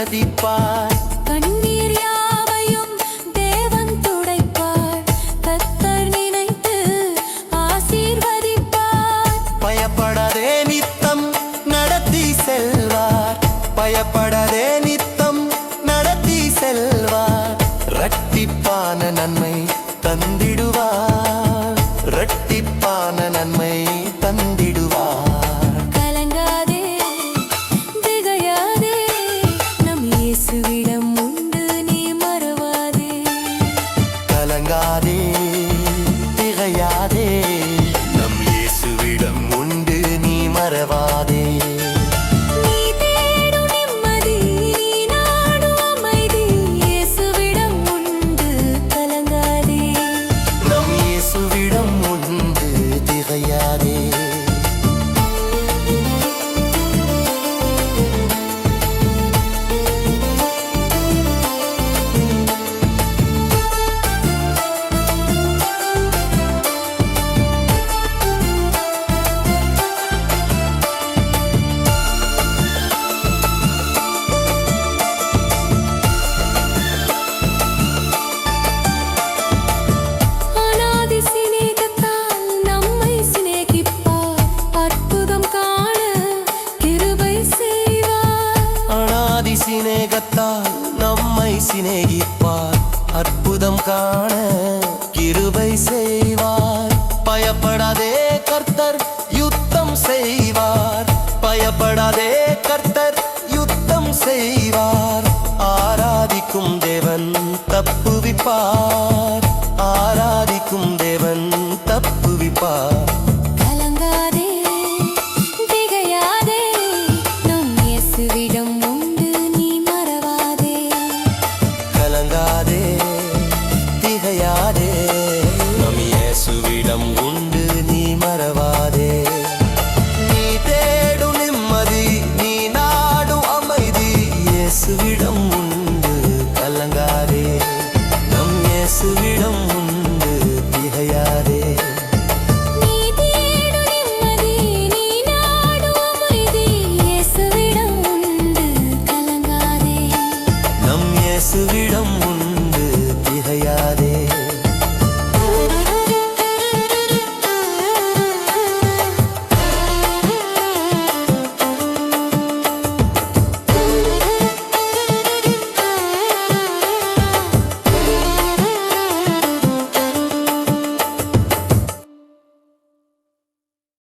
ஆசீர்வதிப்பார். கண்ணீர் யாவையும் தேவன் துடைப்பார். கர்த்தர் நினைத்து ஆசீர்வதிப்பார். பயப்படாதே நித்தம் நடத்தி செல்வார். பயப்படாதே நித்தம் நடத்தி செல்வார். இரட்டிப்பான நன்மை தந்திடுவார். இரட்டிப்பான நன்மை தந்திடுவார். கலங்காதே திகையாதே, நம் இயேசுவிடம் உண்டு நீ மறவாதே. கலங்காதே திகையாதே, நம் இயேசுவிடம் உண்டு நீ மறவாதே. நீ தேடும் நிம்மதி, நீ நாடும் அமைதி, இயேசுவிடம் உண்டு கலங்காதே. நம் இயேசுவிடம் உண்டு திகையாதே. அநாதி சிநேகத்தால் நம்மை சிநேகிப்பார். அற்புதம் காண கிருபை செய்வார். அநாதி சிநேகத்தால் நம்மை சிநேகிப்பார். அற்புதம் காண கிருபை செய்வார். பயப்படாதே கர்த்தர் யுத்தம் செய்வார். பயப்படாதே கர்த்தர் யுத்தம் செய்வார். ஆராதிக்கும் தேவன் தப்புவிப்பார்.